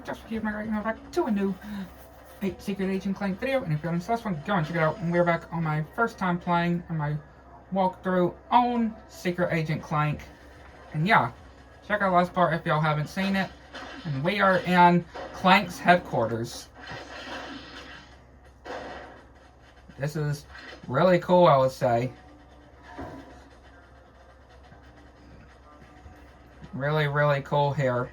just for keeping my right now back to a new Secret Agent Clank video, and if you're on this last one, go and check it out. And we're back on my first time playing on my walkthrough on Secret Agent Clank. And yeah, check out the last part if y'all haven't seen it. And we are in Clank's headquarters. This is really cool, I would say. Really, really cool here.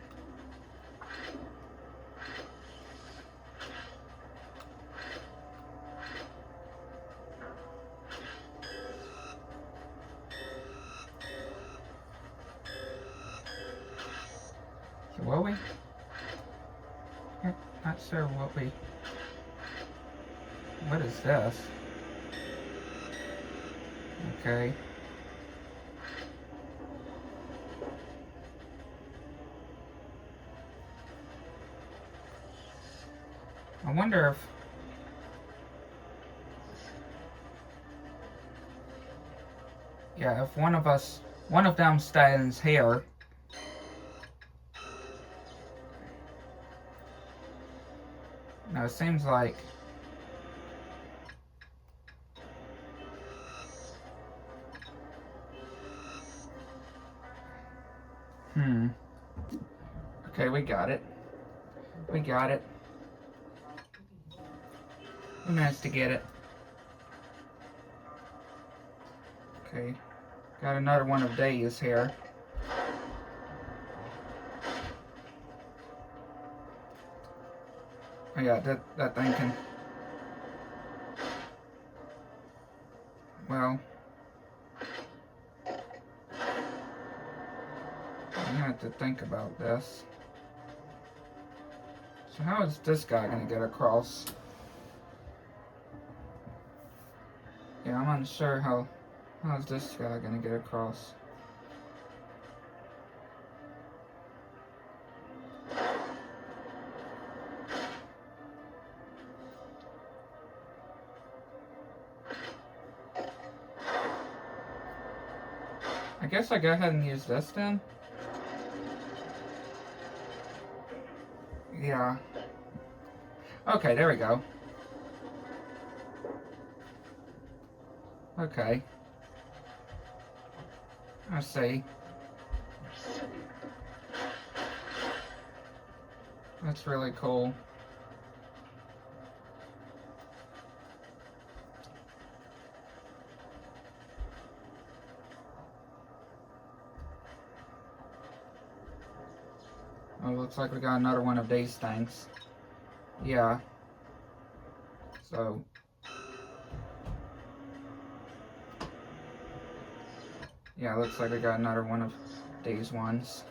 So will we? Not sure what we... What is this? Okay. I wonder if... Yeah, if one of them stands here. No, it seems like... Okay, we got it. We got it. We managed to get it. Okay. Got another one of these here. Oh yeah, that thing can... Well... I'm gonna have to think about this. So how is this guy gonna get across? Yeah, I'm unsure how's this guy gonna get across. I guess I go ahead and use this then. Yeah. Okay, there we go. Okay. I see. That's really cool. Oh, looks like we got another one of these things. Yeah. So... Yeah, looks like we got another one of these ones.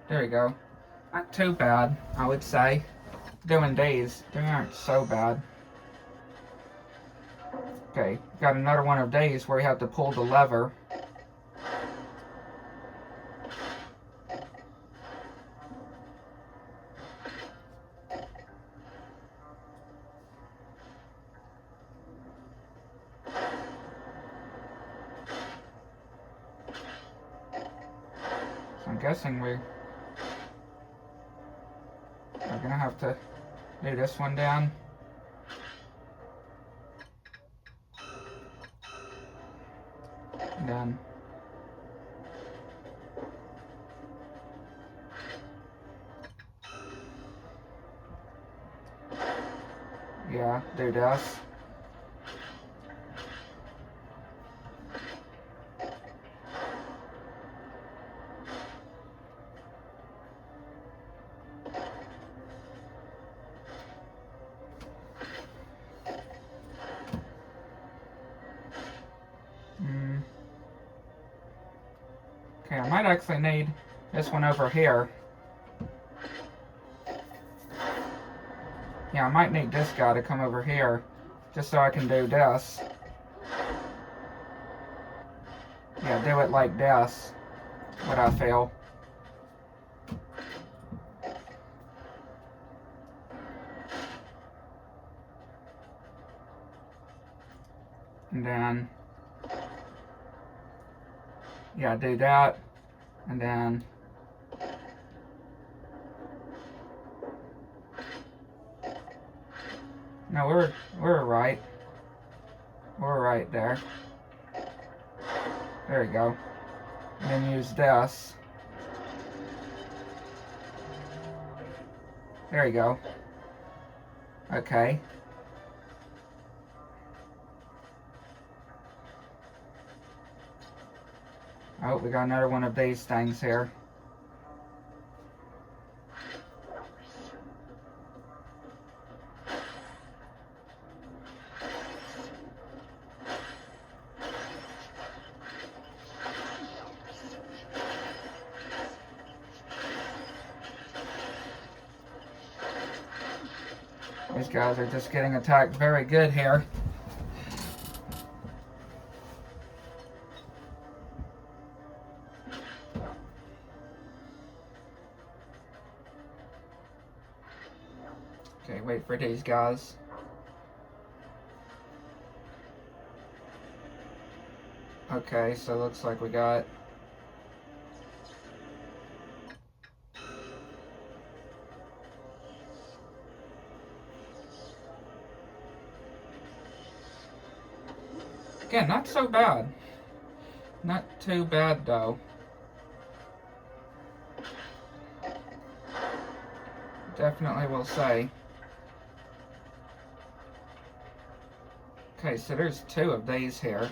There we go. Not too bad, I would say. Doing these, they aren't so bad. Okay, got another one of these where you have to pull the lever. I'm guessing we're gonna have to do this one down. And then yeah, do this. Okay, I might actually need this one over here. Yeah, I might need this guy to come over here, just so I can do this. Yeah, do it like this, what I feel. And then yeah, do that, and then No, we're right. We're right there. There you go. And then use this. There you go. Okay. Oh, we got another one of these things here. These guys are just getting attacked very good here. Okay, wait for these guys. Okay, so looks like we got... Again, not so bad. Not too bad, though. Definitely will say. Okay, so there's two of these here.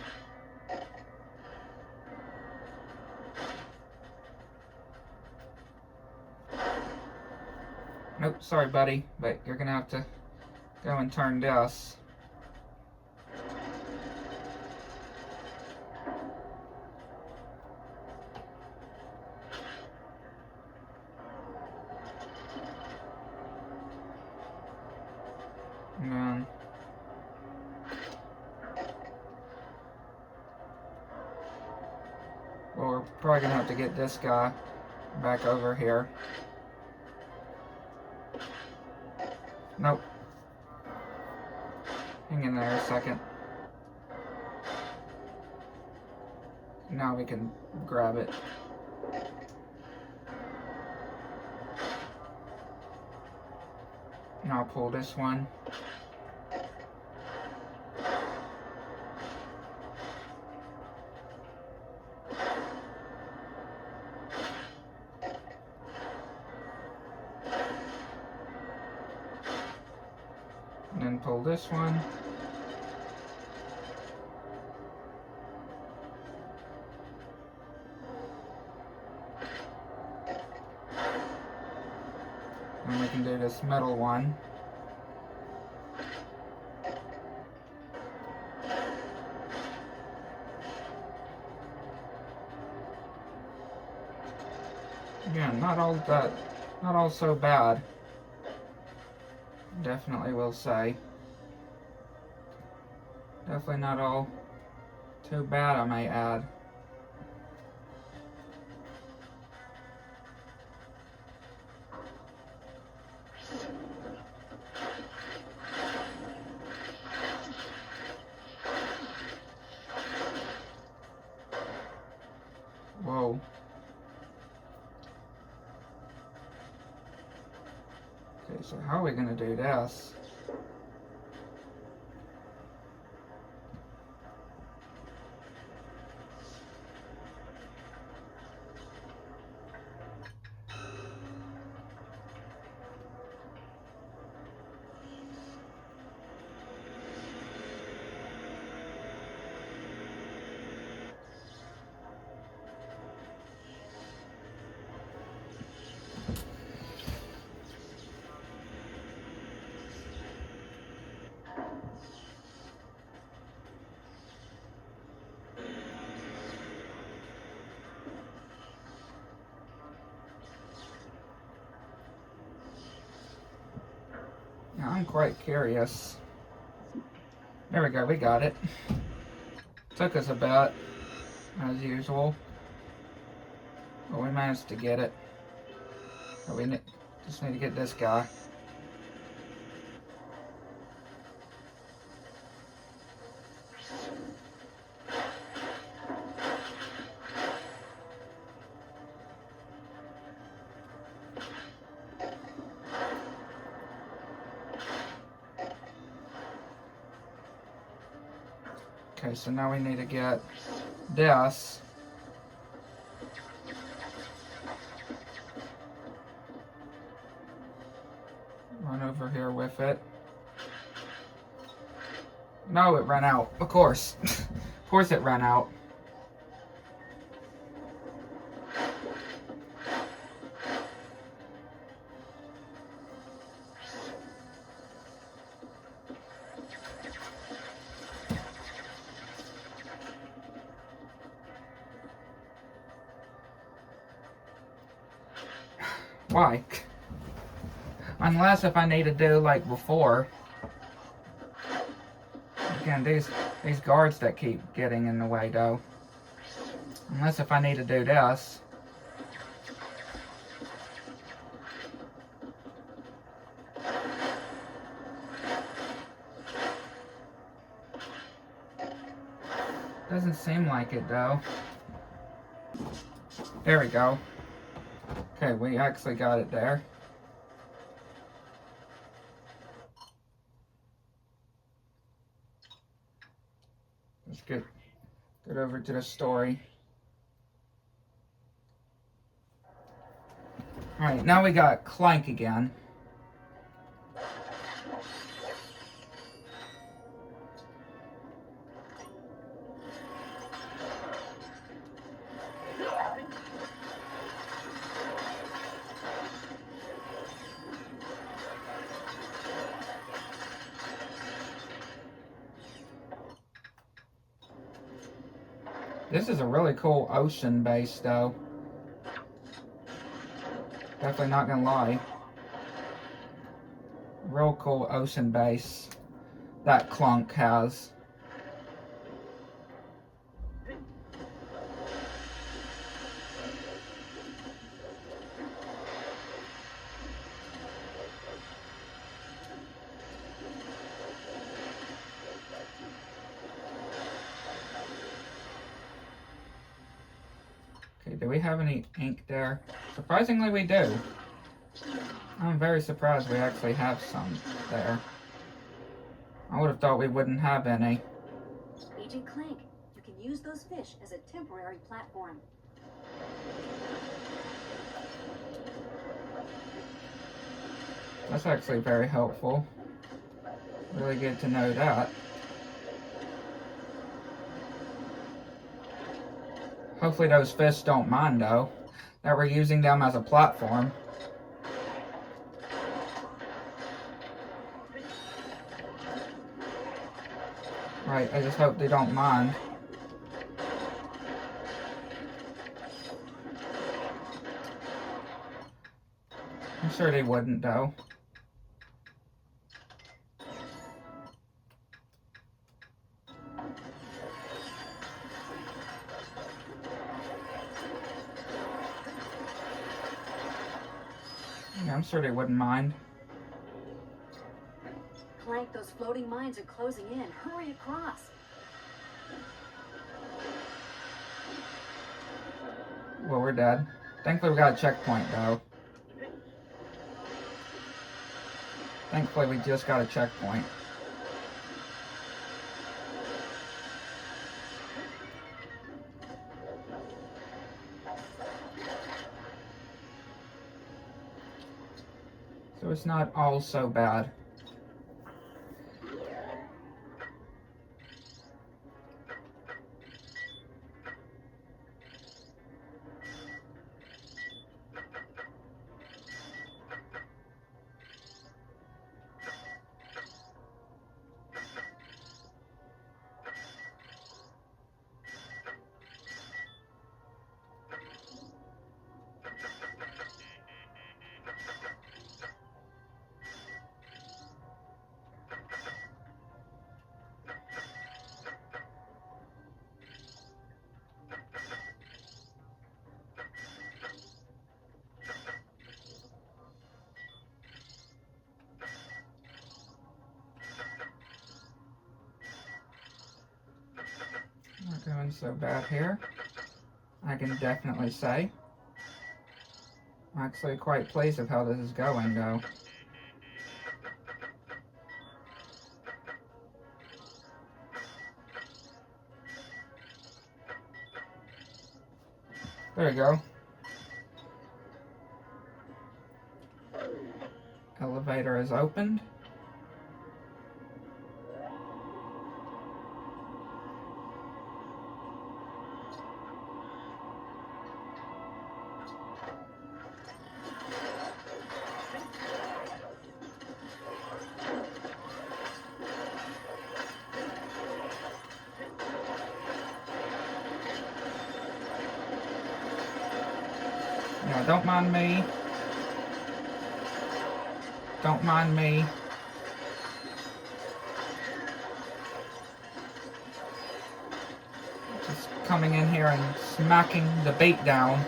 Nope, sorry buddy, but you're gonna have to go and turn this. And then well, we're probably gonna have to get this guy back over here. Nope. Hang in there a second. Now we can grab it. And I'll pull this one. And then pull this one. And we can do this middle one. Again, not all so bad. Definitely will say. Definitely not all too bad, I may add. Whoa. Okay, so how are we gonna do this? Now, I'm quite curious. There we go, we got it. Took us a bit, as usual. But we managed to get it. But we just need to get this guy. Okay, so now we need to get this. Run over here with it. No, it ran out. Of course. Of course it ran out. Why? Unless if I need to do like before. Again, these guards that keep getting in the way though. Unless if I need to do this. Doesn't seem like it though. There we go. Okay, we actually got it there. Let's get over to the story. Alright, now we got Clank again. This is a really cool ocean base though. Definitely not gonna lie. Real cool ocean base that Klunk has. Okay, do we have any ink there? Surprisingly, we do. I'm very surprised we actually have some there. I would have thought we wouldn't have any. Agent Clank, you can use those fish as a temporary platform. That's actually very helpful. Really good to know that. Hopefully those fish don't mind though, that we're using them as a platform. Right, I just hope they don't mind. I'm sure they wouldn't though. Yeah, I'm sure they wouldn't mind. Clank, those floating mines are closing in. Hurry across. Well, we're dead. Thankfully we got a checkpoint though. Thankfully we just got a checkpoint. So it's not all so bad. Not doing so bad here, I can definitely say. I'm actually quite pleased with how this is going though. There we go. Elevator is opened. Yeah, don't mind me. Don't mind me. Just coming in here and smacking the bait down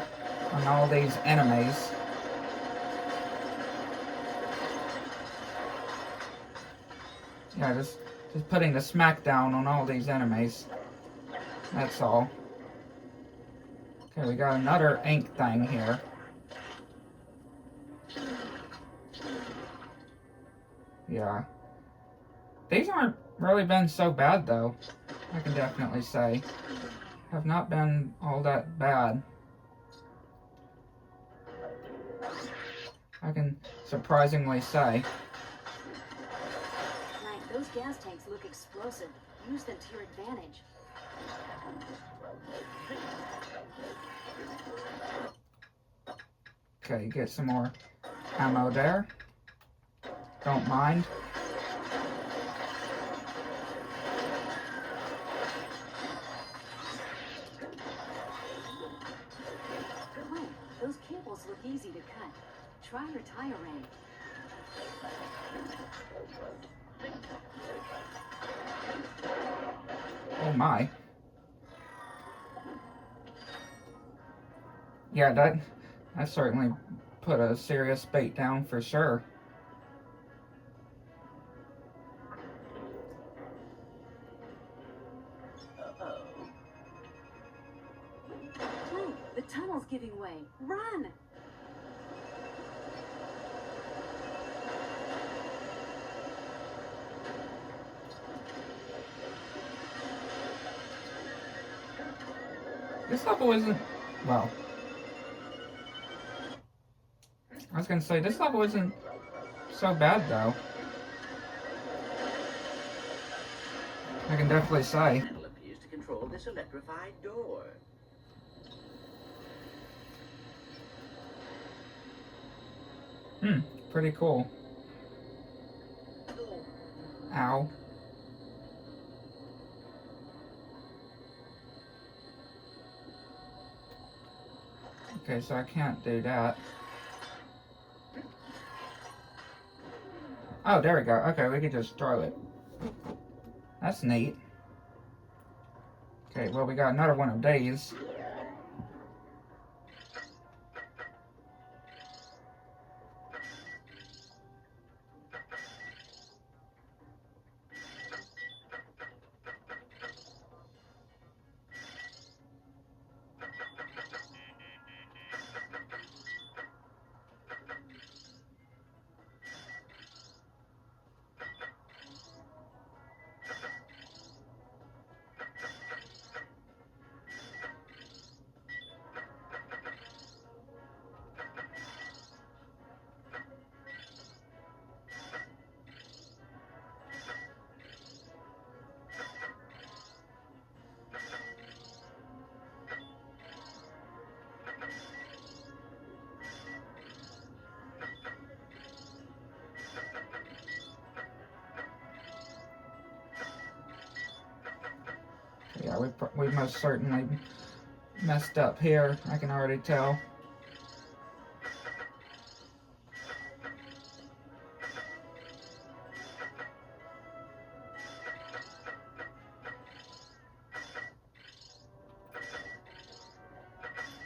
on all these enemies. Yeah, just putting the smack down on all these enemies. That's all. Okay, we got another ink thing here. Yeah. These aren't really been so bad, though. I can definitely say. Have not been all that bad. I can surprisingly say. Clank, those gas tanks look explosive. Use them to your advantage. Okay, get some more ammo there. Don't mind. Clank, those cables look easy to cut. Try your tire ring. Oh my. Yeah, that certainly put a serious bait down for sure. Clank, the tunnel's giving way. Run! This level isn't, well, I was gonna say, this level isn't so bad though. I can definitely say. Panel appears to control this electrified door. Pretty cool. Ow. Okay, so I can't do that. Oh, there we go. Okay, we can just throw it. That's neat. Okay, well, we got another one of these. Yeah, we most certainly messed up here. I can already tell.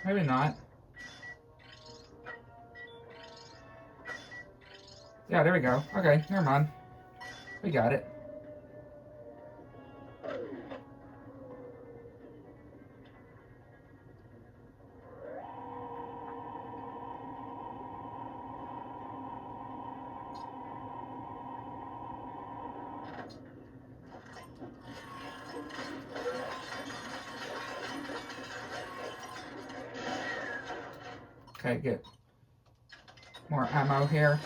Maybe not. Yeah, there we go. Okay, never mind. We got it. Okay, get more ammo here.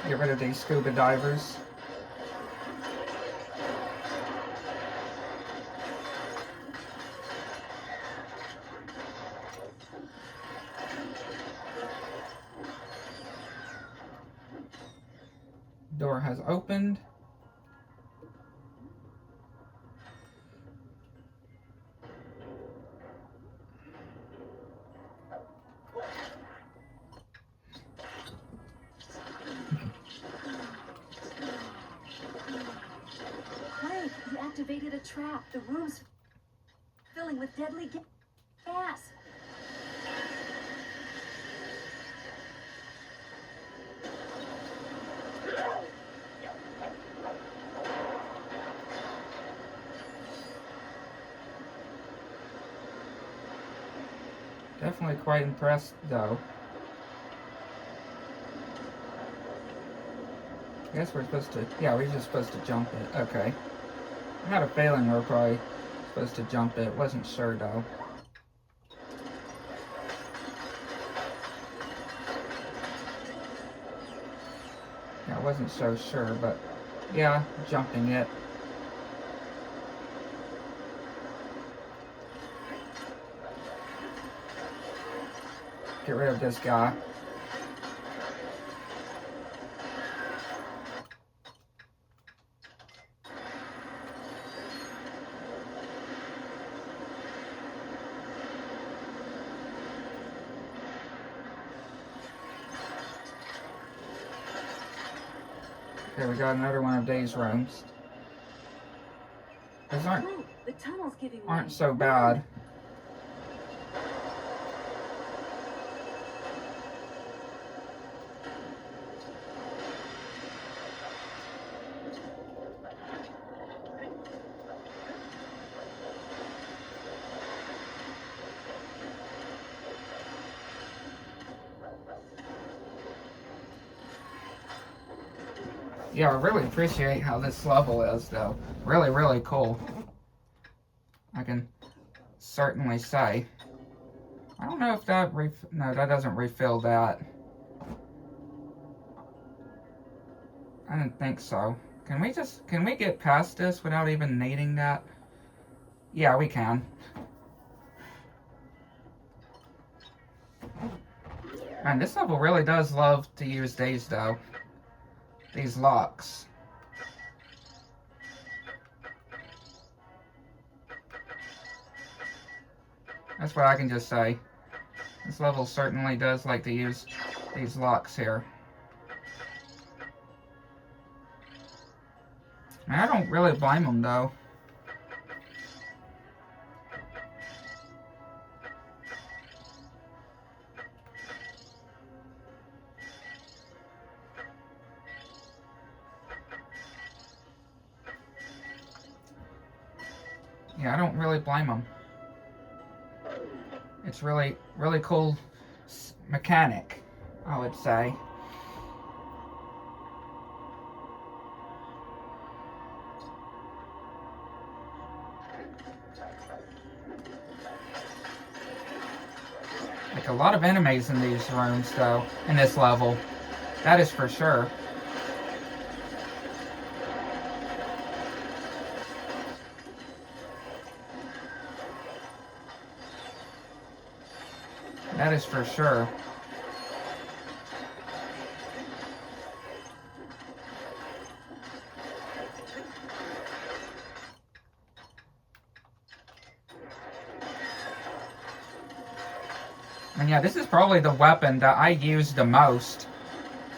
Get rid of these scuba divers. Door has opened. Clank, you activated a trap. The room's filling with deadly gas. Definitely quite impressed, though. I guess we're supposed to... Yeah, we're just supposed to jump it. Okay. I had a feeling we were probably supposed to jump it. Wasn't sure, though. Yeah, I wasn't so sure, but... Yeah, jumping it. Get rid of this guy. Okay, we got another one of these rooms. These Clank, the tunnel's giving aren't way. so bad. Yeah, I really appreciate how this level is, though. Really, really cool. I can certainly say. I don't know if that no, that doesn't refill that. I didn't think so. Can we get past this without even needing that? Yeah, we can. Man, this level really does love to use these, though. These locks. That's what I can just say. This level certainly does like to use these locks here. Man, I don't really blame them, though. Yeah, I don't really blame them. It's really, really cool mechanic, I would say. Like a lot of enemies in these rooms, though, in this level. That is for sure. That is for sure. And yeah, this is probably the weapon that I use the most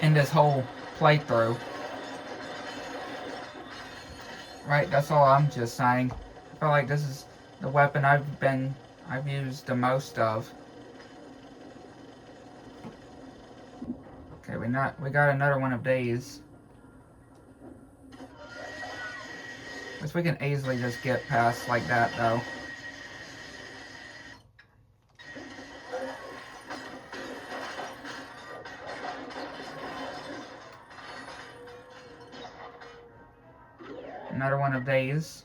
in this whole playthrough. Right, that's all I'm just saying. I feel like this is the weapon I've used the most of. Okay, we got another one of these. Which we can easily just get past like that, though. Another one of these.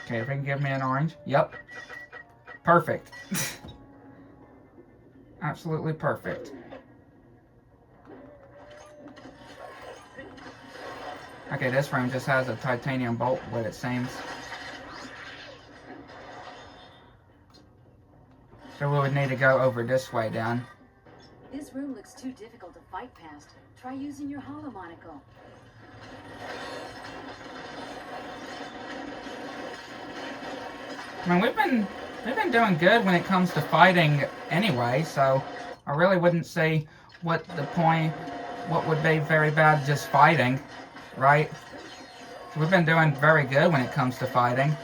Okay, if it can give me an orange. Yep. Perfect. Absolutely perfect. Okay, this room just has a titanium bolt with it seems. So we would need to go over this way then. This room looks too difficult to fight past. Try using your holomonacle. I mean, we've been doing good when it comes to fighting anyway, so I really wouldn't see what would be very bad just fighting, right? So we've been doing very good when it comes to fighting.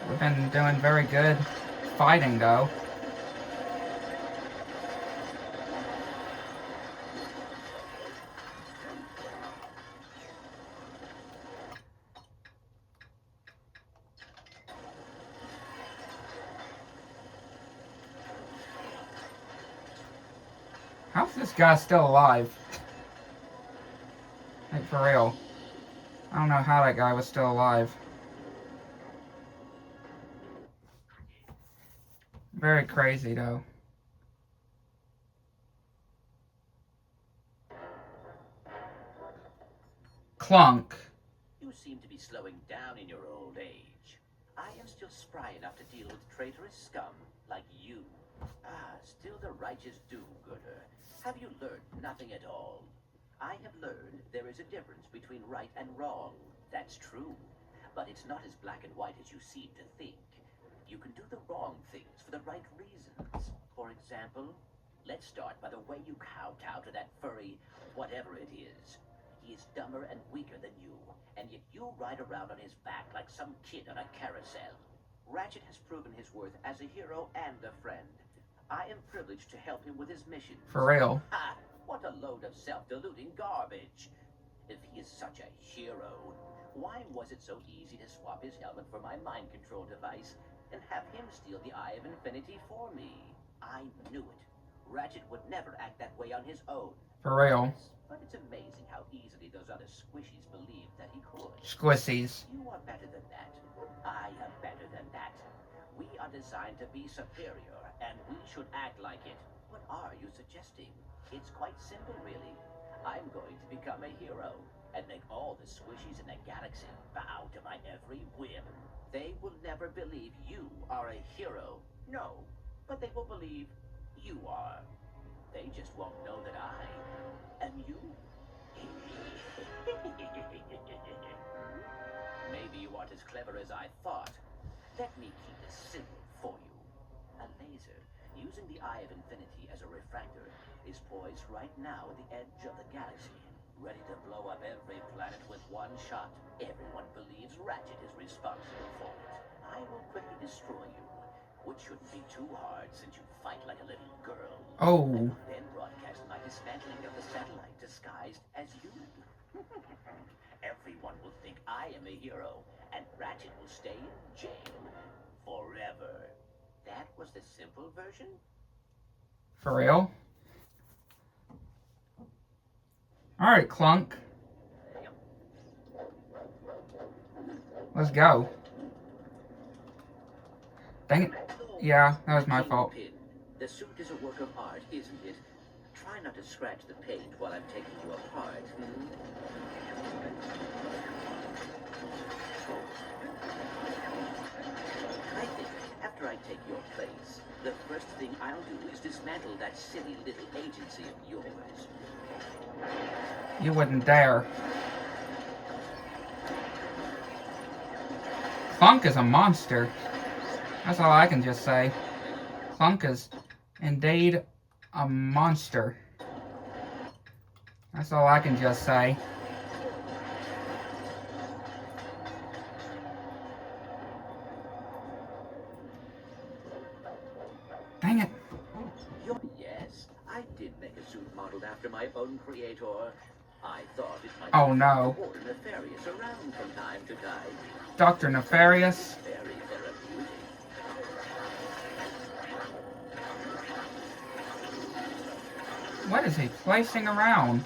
We've been doing very good fighting though. How's this guy still alive? Like for real. I don't know how that guy was still alive. Very crazy though. Klunk. You seem to be slowing down in your old age. I am still spry enough to deal with traitorous scum like you. Still the righteous do-gooder. Have you learned nothing at all? I have learned there is a difference between right and wrong. That's true. But it's not as black and white as you seem to think. You can do the wrong things for the right reasons. For example, let's start by the way you kowtow to that furry whatever it is. He is dumber and weaker than you, and yet you ride around on his back like some kid on a carousel. Ratchet has proven his worth as a hero and a friend. I am privileged to help him with his mission. For real. Ha! What a load of self-deluding garbage. If he is such a hero, why was it so easy to swap his helmet for my mind control device and have him steal the Eye of Infinity for me? I knew it. Ratchet would never act that way on his own. For real. But it's amazing how easily those other squishies believed that he could. Squissies. You are better than that. I am better than that. We are designed to be superior, and we should act like it. What are you suggesting? It's quite simple, really. I'm going to become a hero, and make all the squishies in the galaxy bow to my every whim. They will never believe you are a hero. No, but they will believe you are. They just won't know that I am you. Maybe you aren't as clever as I thought. Let me keep this simple for you. A laser, using the Eye of Infinity as a refractor, is poised right now at the edge of the galaxy, ready to blow up every planet with one shot. Everyone believes Ratchet is responsible for it. I will quickly destroy you, which shouldn't be too hard since you fight like a little girl. Oh. I will then broadcast my dismantling of the satellite disguised as you. Everyone will think I am a hero, and Ratchet will stay in jail forever. That was the simple version? For real? Alright, Klunk. Let's go. Dang it. Yeah, that was my fault. The suit is a work of art, isn't it? Try not to scratch the paint while I'm taking you apart. I'll do is dismantle that silly little agency of yours. You wouldn't dare. Klunk is a monster. That's all I can just say. Klunk is indeed a monster. That's all I can just say. Dang it. Yes, I did make a suit modeled after my own creator. I thought it might Oh be no. more nefarious around from time to time. Dr. Nefarious. Very therapeutic. What is he placing around?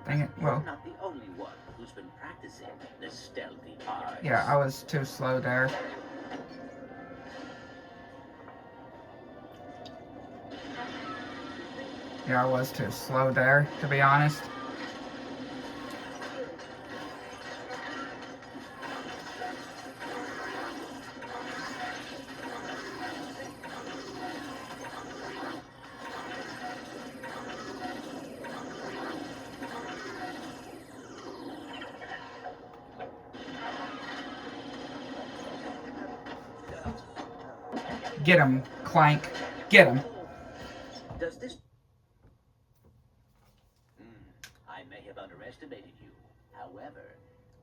Dang it. You're Well, not the only one who's been practicing the stealthy arts. yeah, I was too slow there. Yeah, I was too slow there, to be honest. Get him, Clank. Get him. Does this... I may have underestimated you. However,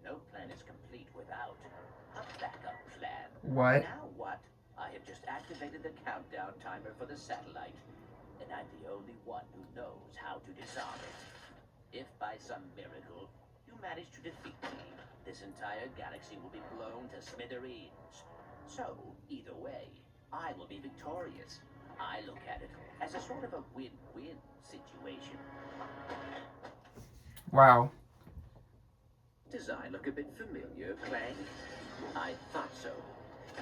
no plan is complete without a backup plan. What? Now what? I have just activated the countdown timer for the satellite, and I'm the only one who knows how to disarm it. If by some miracle you manage to defeat me, this entire galaxy will be blown to smithereens. So, either way, I will be victorious. I look at it as a sort of a win-win situation. Wow. Does I look a bit familiar, Clank? I thought so.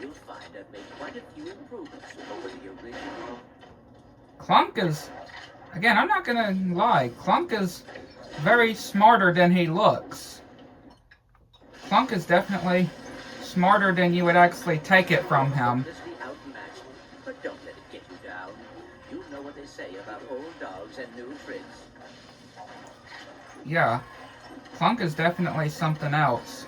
You'll find I've made quite a few improvements over the original. Klunk is... Again, I'm not gonna lie. Klunk is very smarter than he looks. Klunk is definitely smarter than you would actually take it from him. Hopelessly outmatched, but don't let it get you down. You know what they say about old dogs and new tricks. Yeah. Klunk is definitely something else.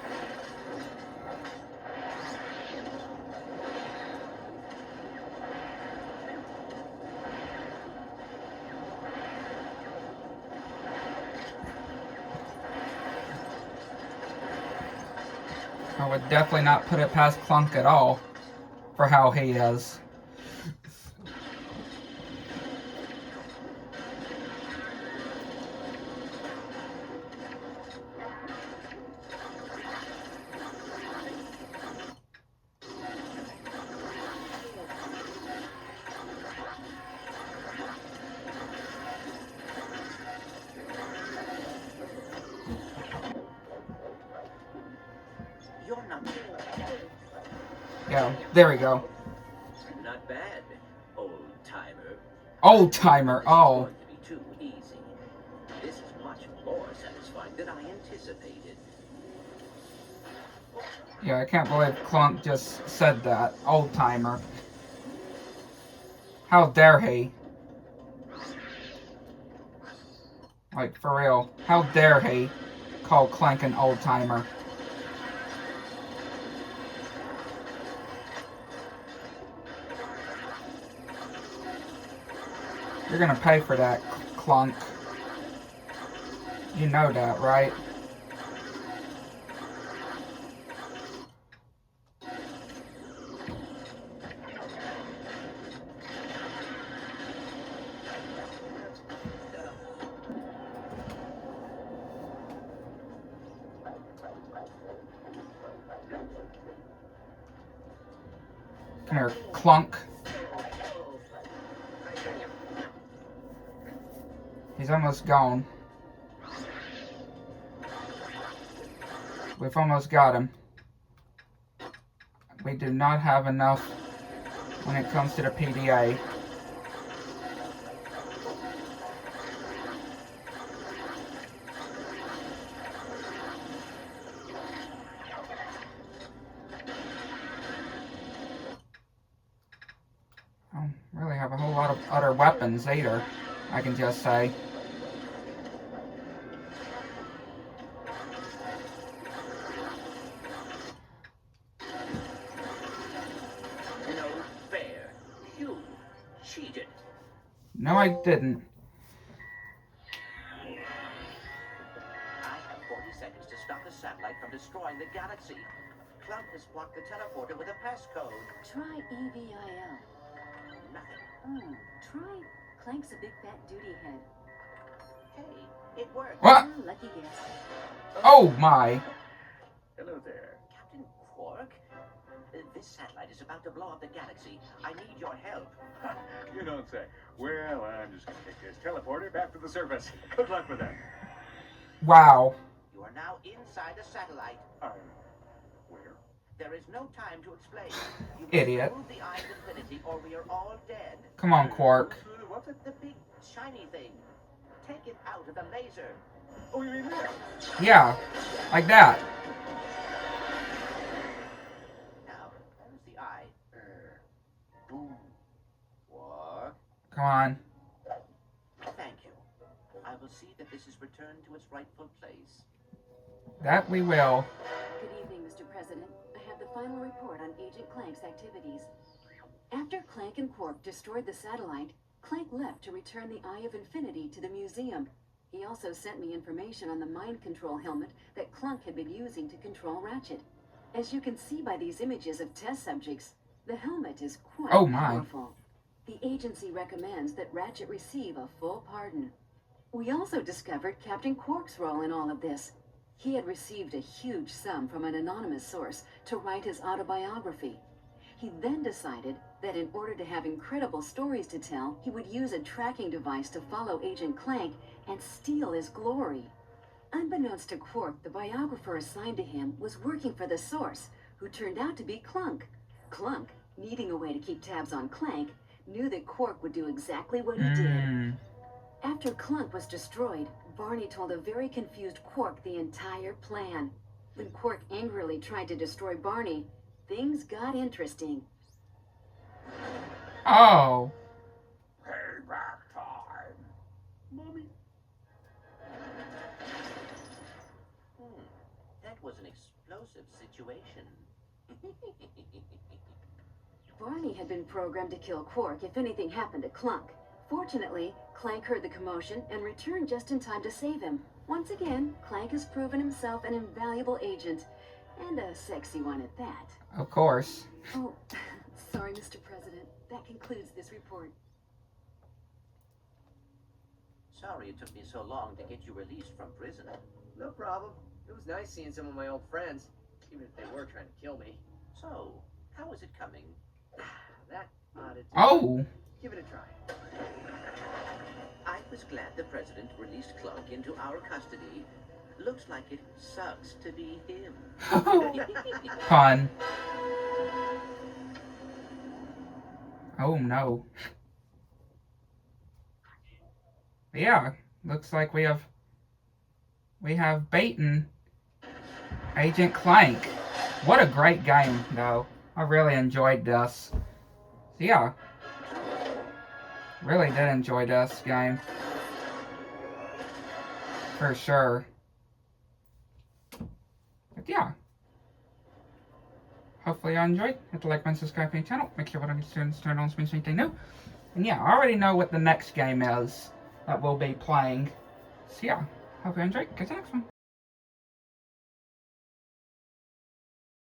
I would definitely not put it past Klunk at all for how he is. You're not Yeah, there we go. not bad, old timer. Old timer, oh. This is going to be too easy. This is much more satisfying than I anticipated. Yeah, I can't believe Klunk just said that. Old timer. How dare he? Like, for real. How dare he call Clank an old timer? You're gonna pay for that, Klunk. You know that, right? Come here, Klunk. He's almost gone. We've almost got him. We do not have enough when it comes to the PDA. I don't really have a whole lot of other weapons either, I can just say. No fair. You cheated. No, I didn't. I have 40 seconds to stop the satellite from destroying the galaxy. Klunk has blocked the teleporter with a passcode. Try EVIL. Nothing. Oh, try Clank's a big fat duty head. Hey, it worked. What? Ah, lucky guess. Oh my. Hello there. Captain Quark? This satellite is about to blow up the galaxy. I need your help. You don't say. Well, I'm just gonna take this teleporter back to the surface. Good luck with that. Wow. You are now inside the satellite. Where? There is no time to explain. You must Idiot. remove the Eye of Infinity or we are all dead. Come on, Quark. What's it? The big shiny thing. Take it out of the laser. Oh, you mean there? Yeah, like that. Now, there's the eye. Boom. Quark. Come on. Thank you. I will see that this is returned to its rightful place. That we will. Good evening, Mr. President. I have the final report on Agent Clank's activities. After Clank and Quark destroyed the satellite, Clank left to return the Eye of Infinity to the museum. He also sent me information on the mind control helmet that Klunk had been using to control Ratchet. As you can see by these images of test subjects, the helmet is quite powerful. The agency recommends that Ratchet receive a full pardon. We also discovered Captain Quark's role in all of this. He had received a huge sum from an anonymous source to write his autobiography. He then decided that in order to have incredible stories to tell, he would use a tracking device to follow Agent Clank and steal his glory. Unbeknownst to Quark, the biographer assigned to him was working for the source, who turned out to be Klunk. Klunk, needing a way to keep tabs on Clank, knew that Quark would do exactly what he did. After Klunk was destroyed, Barney told a very confused Quark the entire plan. When Quark angrily tried to destroy Barney, things got interesting. Oh. Payback time. Mommy. That was an explosive situation. Barney had been programmed to kill Quark if anything happened to Klunk. Fortunately, Clank heard the commotion and returned just in time to save him. Once again, Clank has proven himself an invaluable agent, and a sexy one at that. Of course. Oh, sorry, Mr. President. That concludes this report. Sorry it took me so long to get you released from prison. No problem. It was nice seeing some of my old friends, even if they were trying to kill me. So, how is it coming? That ought to Oh. give it a try. I was glad the president released Klunk into our custody. Looks like it sucks to be him. Pun. Oh no. But yeah, looks like we have beaten Agent Clank. What a great game, though. I really enjoyed this. So yeah, really did enjoy this game for sure. But yeah, hopefully you enjoyed. Hit the like button, subscribe to the channel. Make sure to turn on screen so anything new. And yeah, I already know what the next game is that we'll be playing. So yeah, hope you enjoyed. Catch you next one.